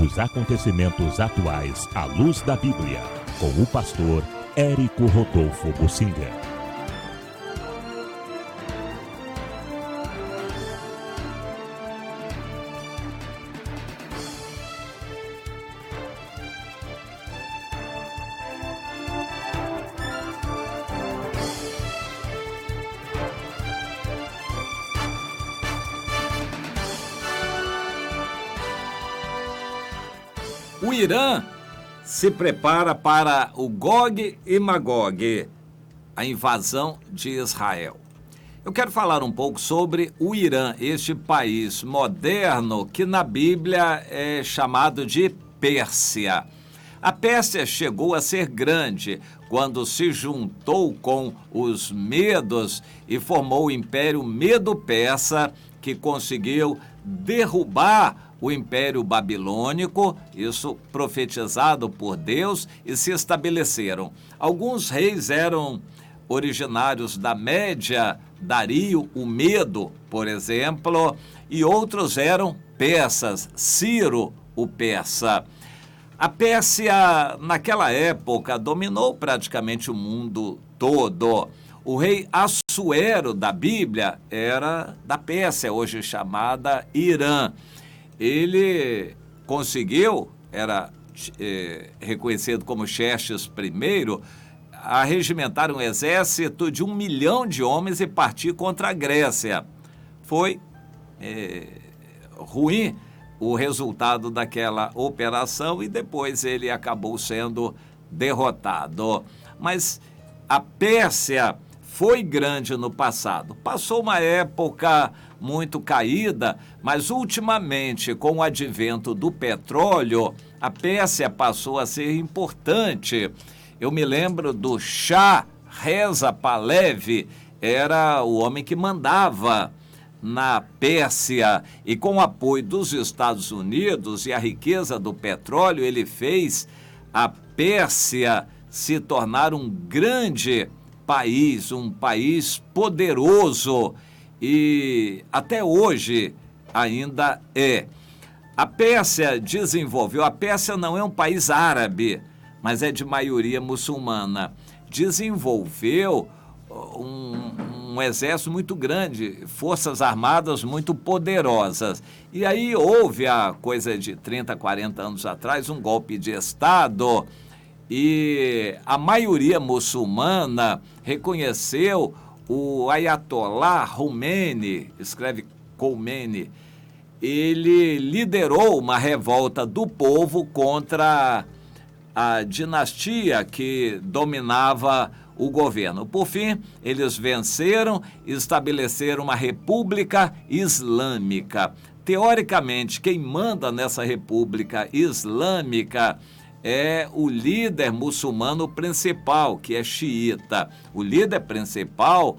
Os acontecimentos atuais à luz da Bíblia, com o pastor Érico Rodolfo Bussinger. O Irã se prepara para o Gog e Magog, a invasão de Israel. Eu quero falar um pouco sobre o Irã, este país moderno que na Bíblia é chamado de Pérsia. A Pérsia chegou a ser grande quando se juntou com os medos e formou o Império Medo-Persa, que conseguiu derrubar o Império Babilônico, isso profetizado por Deus, e se estabeleceram. Alguns reis eram originários da Média, Dario, o Medo, por exemplo, e outros eram persas, Ciro, o persa. A Pérsia, naquela época, dominou praticamente o mundo todo. O rei Assuero da Bíblia era da Pérsia, hoje chamada Irã. Ele conseguiu, era reconhecido como Xerxes I, arregimentar um exército de 1 milhão de homens e partir contra a Grécia. Foi ruim o resultado daquela operação e depois ele acabou sendo derrotado. Mas a Pérsia foi grande no passado. Passou uma época muito caída, mas ultimamente, com o advento do petróleo, a Pérsia passou a ser importante. Eu me lembro do Shah Reza Pahlavi, era o homem que mandava na Pérsia, e com o apoio dos Estados Unidos e a riqueza do petróleo, ele fez a Pérsia se tornar um grande país, um país poderoso, e até hoje ainda é. A Pérsia desenvolveu, a Pérsia não é um país árabe, mas é de maioria muçulmana. Desenvolveu um exército muito grande, forças armadas muito poderosas. E aí houve, há coisa de 30, 40 anos atrás, um golpe de Estado, e a maioria muçulmana reconheceu o Ayatollah Khomeini, escreve Khomeini. Ele liderou uma revolta do povo contra a dinastia que dominava o governo. Por fim, eles venceram e estabeleceram uma república islâmica. Teoricamente, quem manda nessa república islâmica é o líder muçulmano principal, que é xiita. O líder principal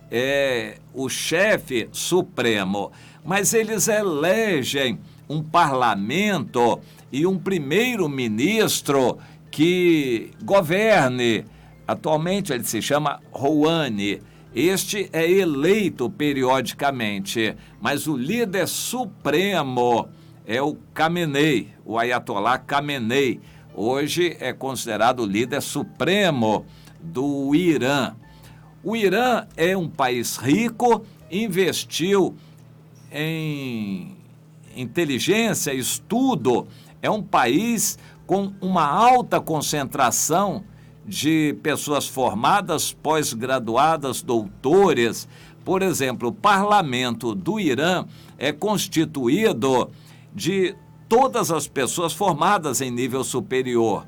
é o chefe supremo, mas eles elegem um parlamento e um primeiro-ministro que governe. Atualmente ele se chama Rouhani. Este é eleito periodicamente, mas o líder supremo é o Khamenei, o Ayatollah Khamenei. Hoje é considerado o líder supremo do Irã. O Irã é um país rico, investiu em inteligência, estudo, é um país com uma alta concentração de pessoas formadas, pós-graduadas, doutores. Por exemplo, o parlamento do Irã é constituído de todas as pessoas formadas em nível superior.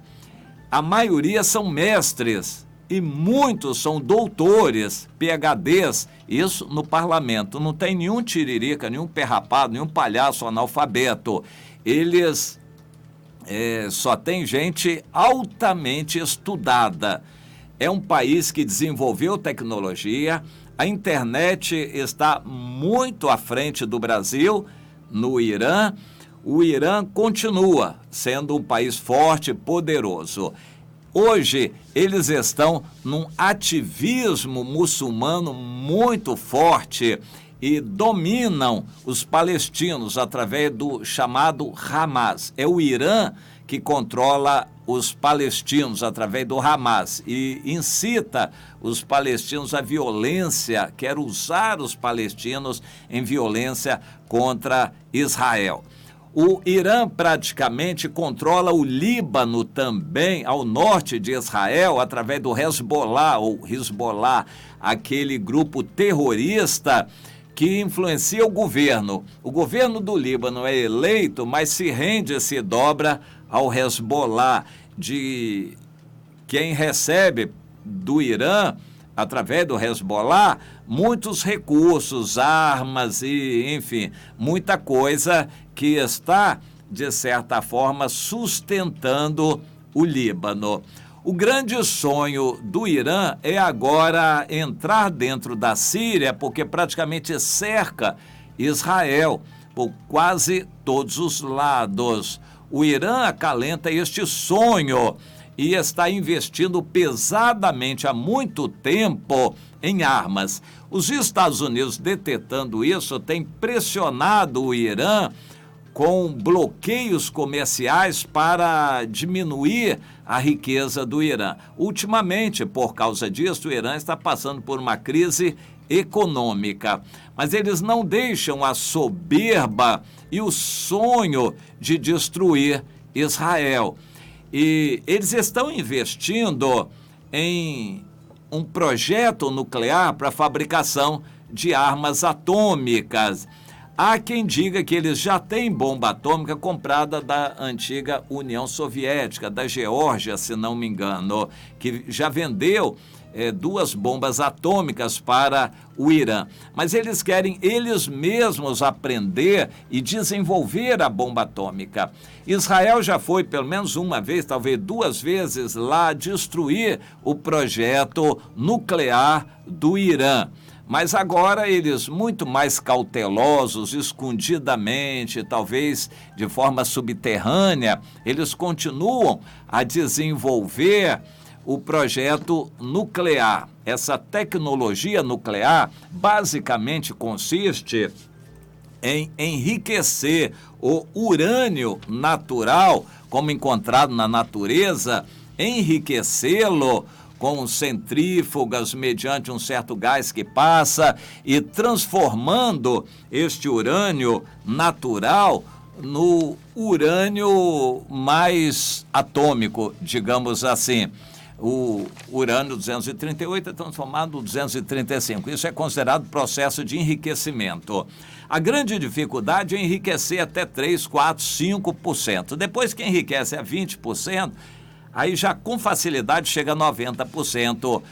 A maioria são mestres e muitos são doutores, PhDs, isso no parlamento. Não tem nenhum tiririca, nenhum perrapado, nenhum palhaço analfabeto. Eles só tem gente altamente estudada. É um país que desenvolveu tecnologia, a internet está muito à frente do Brasil, no Irã. O Irã continua sendo um país forte e poderoso. Hoje, eles estão num ativismo muçulmano muito forte e dominam os palestinos através do chamado Hamas. É o Irã que controla os palestinos através do Hamas e incita os palestinos à violência, quer usar os palestinos em violência contra Israel. O Irã praticamente controla o Líbano também, ao norte de Israel, através do Hezbollah, aquele grupo terrorista que influencia o governo. O governo do Líbano é eleito, mas se rende, se dobra ao Hezbollah, de quem recebe do Irã, através do Hezbollah, muitos recursos, armas e, enfim, muita coisa que está, de certa forma, sustentando o Líbano. O grande sonho do Irã é agora entrar dentro da Síria, porque praticamente cerca Israel por quase todos os lados. O Irã acalenta este sonho e está investindo pesadamente há muito tempo em armas. Os Estados Unidos, detectando isso, têm pressionado o Irã com bloqueios comerciais para diminuir a riqueza do Irã. Ultimamente, por causa disso, o Irã está passando por uma crise econômica, mas eles não deixam a soberba e o sonho de destruir Israel. E eles estão investindo em um projeto nuclear para a fabricação de armas atômicas. Há quem diga que eles já têm bomba atômica comprada da antiga União Soviética, da Geórgia, se não me engano, que já vendeu 2 bombas atômicas para o Irã. Mas eles querem eles mesmos aprender e desenvolver a bomba atômica. Israel já foi pelo menos uma vez, talvez 2 vezes lá destruir o projeto nuclear do Irã. Mas agora eles, muito mais cautelosos, escondidamente, talvez de forma subterrânea, eles continuam a desenvolver o projeto nuclear. Essa tecnologia nuclear basicamente consiste em enriquecer o urânio natural, como encontrado na natureza, enriquecê-lo com centrífugas mediante um certo gás que passa e transformando este urânio natural no urânio mais atômico, digamos assim. O urânio 238 é transformado no 235. Isso é considerado processo de enriquecimento. A grande dificuldade é enriquecer até 3, 4, 5%. Depois que enriquece a 20%, aí já com facilidade chega a 90%.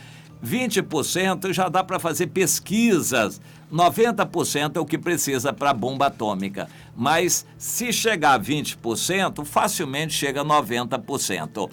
20% já dá para fazer pesquisas. 90% é o que precisa para a bomba atômica. Mas se chegar a 20%, facilmente chega a 90%.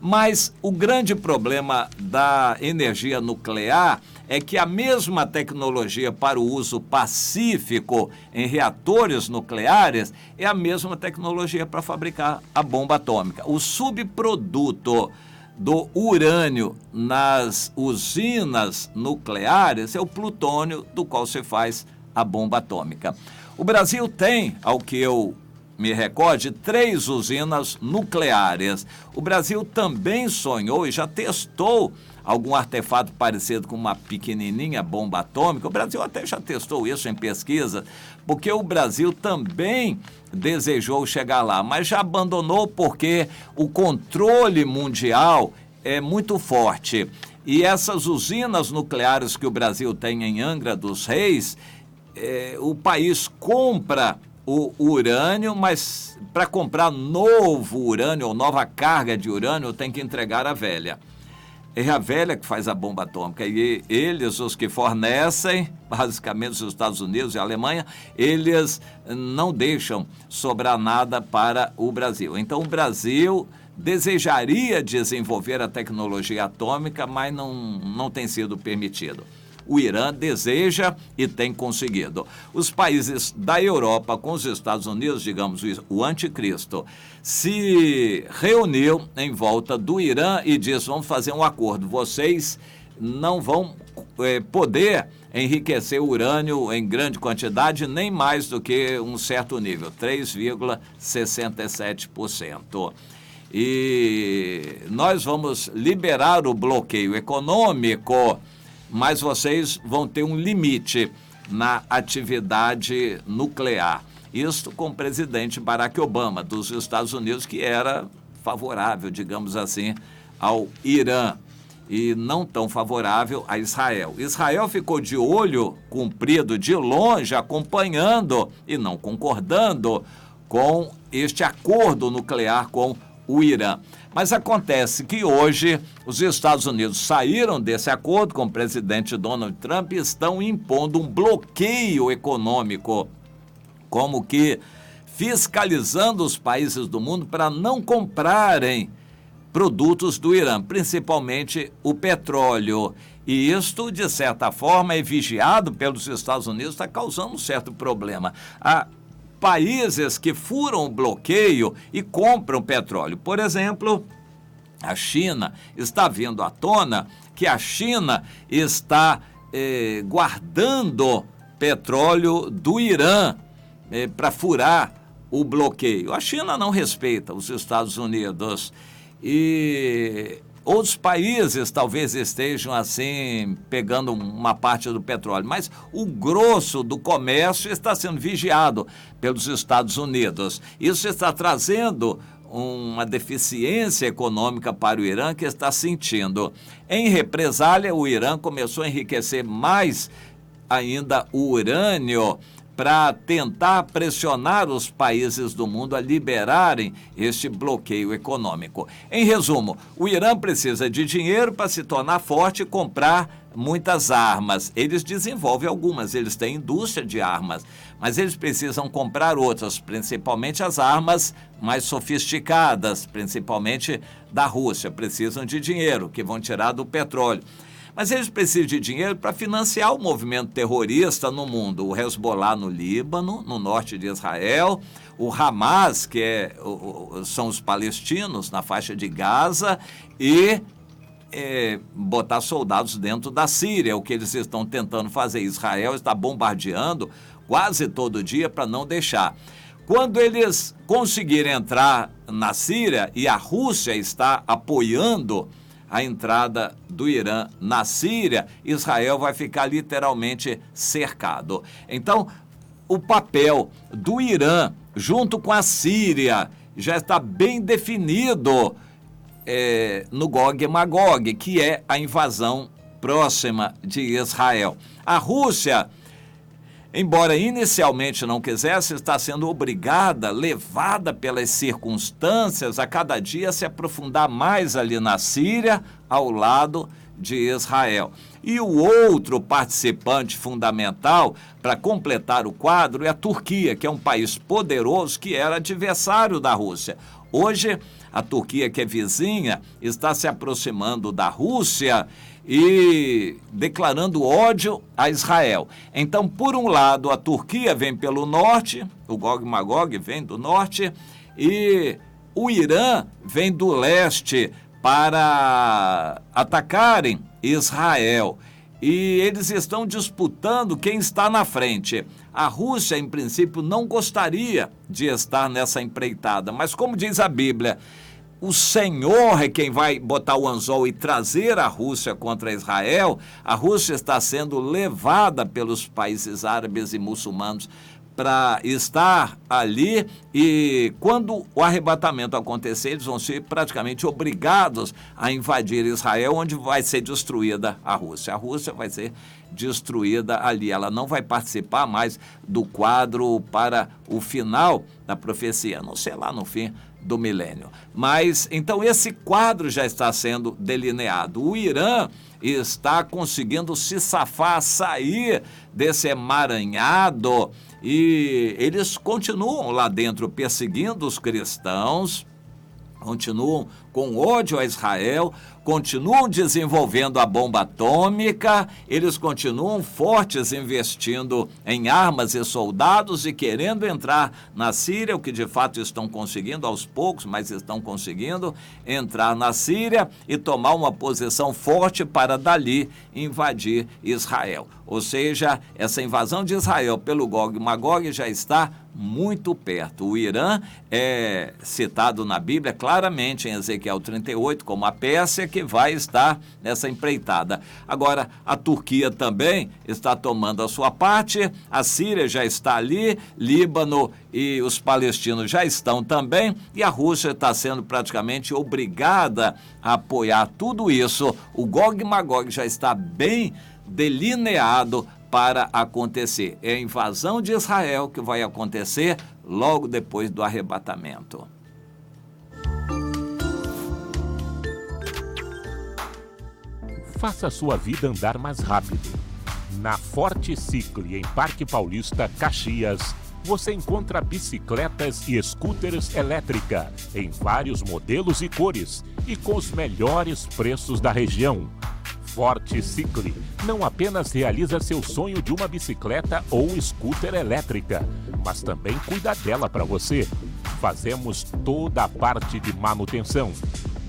Mas o grande problema da energia nuclear é que a mesma tecnologia para o uso pacífico em reatores nucleares é a mesma tecnologia para fabricar a bomba atômica. O subproduto do urânio nas usinas nucleares é o plutônio do qual se faz a bomba atômica. O Brasil tem, ao que eu me recorde, 3 usinas nucleares. O Brasil também sonhou e já testou algum artefato parecido com uma pequenininha bomba atômica. O Brasil até já testou isso em pesquisa, porque o Brasil também desejou chegar lá, mas já abandonou porque o controle mundial é muito forte. E essas usinas nucleares que o Brasil tem em Angra dos Reis, o país compra o urânio, mas para comprar novo urânio ou nova carga de urânio tem que entregar a velha. É a velha que faz a bomba atômica e eles, os que fornecem, basicamente os Estados Unidos e a Alemanha, eles não deixam sobrar nada para o Brasil. Então o Brasil desejaria desenvolver a tecnologia atômica, mas não tem sido permitido. O Irã deseja e tem conseguido. Os países da Europa com os Estados Unidos, digamos, o anticristo, se reuniu em volta do Irã e disse: vamos fazer um acordo. Vocês não vão poder enriquecer urânio em grande quantidade, nem mais do que um certo nível, 3,67%. E nós vamos liberar o bloqueio econômico, mas vocês vão ter um limite na atividade nuclear. Isso com o presidente Barack Obama, dos Estados Unidos, que era favorável, digamos assim, ao Irã e não tão favorável a Israel. Israel ficou de olho comprido de longe, acompanhando e não concordando com este acordo nuclear com o Irã. Mas acontece que hoje os Estados Unidos saíram desse acordo com o presidente Donald Trump e estão impondo um bloqueio econômico, como que fiscalizando os países do mundo para não comprarem produtos do Irã, principalmente o petróleo. E isto, de certa forma, é vigiado pelos Estados Unidos, está causando um certo problema. Há países que furam o bloqueio e compram petróleo. Por exemplo, a China está vindo à tona que a China está guardando petróleo do Irã para furar o bloqueio. A China não respeita os Estados Unidos e outros países talvez estejam assim pegando uma parte do petróleo, mas o grosso do comércio está sendo vigiado pelos Estados Unidos. Isso está trazendo uma deficiência econômica para o Irã, que está sentindo. Em represália, o Irã começou a enriquecer mais ainda o urânio para tentar pressionar os países do mundo a liberarem este bloqueio econômico. Em resumo, o Irã precisa de dinheiro para se tornar forte e comprar muitas armas. Eles desenvolvem algumas, eles têm indústria de armas, mas eles precisam comprar outras, principalmente as armas mais sofisticadas, principalmente da Rússia. Precisam de dinheiro, que vão tirar do petróleo. Mas eles precisam de dinheiro para financiar o movimento terrorista no mundo. O Hezbollah no Líbano, no norte de Israel, o Hamas, que são os palestinos na faixa de Gaza, e botar soldados dentro da Síria, o que eles estão tentando fazer. Israel está bombardeando quase todo dia para não deixar. Quando eles conseguirem entrar na Síria, e a Rússia está apoiando a entrada do Irã na Síria, Israel vai ficar literalmente cercado. Então, o papel do Irã junto com a Síria já está bem definido no Gog e Magog, que é a invasão próxima de Israel. A Rússia, embora inicialmente não quisesse, está sendo obrigada, levada pelas circunstâncias, a cada dia se aprofundar mais ali na Síria, ao lado de Israel. E o outro participante fundamental para completar o quadro é a Turquia, que é um país poderoso que era adversário da Rússia. Hoje, a Turquia, que é vizinha, está se aproximando da Rússia e declarando ódio a Israel. Então, por um lado, a Turquia vem pelo norte, o Gog e Magog vem do norte, e o Irã vem do leste para atacarem Israel. E eles estão disputando quem está na frente. A Rússia, em princípio, não gostaria de estar nessa empreitada, mas como diz a Bíblia, o Senhor é quem vai botar o anzol e trazer a Rússia contra Israel. A Rússia está sendo levada pelos países árabes e muçulmanos para estar ali, e quando o arrebatamento acontecer, eles vão ser praticamente obrigados a invadir Israel, onde vai ser destruída a Rússia. A Rússia vai ser destruída ali, ela não vai participar mais do quadro para o final da profecia, não sei lá no fim do milênio. Mas, então, esse quadro já está sendo delineado. O Irã está conseguindo se safar, sair desse emaranhado, e eles continuam lá dentro perseguindo os cristãos. continuam com ódio a Israel, continuam desenvolvendo a bomba atômica, eles continuam fortes investindo em armas e soldados e querendo entrar na Síria, o que de fato estão conseguindo aos poucos, mas estão conseguindo entrar na Síria e tomar uma posição forte para dali invadir Israel. Ou seja, essa invasão de Israel pelo Gog e Magog já está muito perto. O Irã é citado na Bíblia claramente em Ezequiel 38 como a Pérsia que vai estar nessa empreitada. Agora, a Turquia também está tomando a sua parte, a Síria já está ali, Líbano e os palestinos já estão também, e a Rússia está sendo praticamente obrigada a apoiar tudo isso. O Gog e Magog já está bem delineado para acontecer. É a invasão de Israel que vai acontecer logo depois do arrebatamento. Faça a sua vida andar mais rápido. Na Forte Cicle, em Parque Paulista, Caxias, você encontra bicicletas e scooters elétrica em vários modelos e cores e com os melhores preços da região. Forte Cicle não apenas realiza seu sonho de uma bicicleta ou scooter elétrica, mas também cuida dela para você. Fazemos toda a parte de manutenção.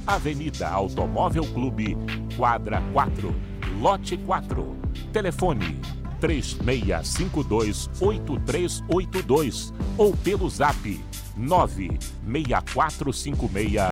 Avenida Automóvel Clube, quadra 4, lote 4. Telefone 3652-8382 ou pelo zap 96456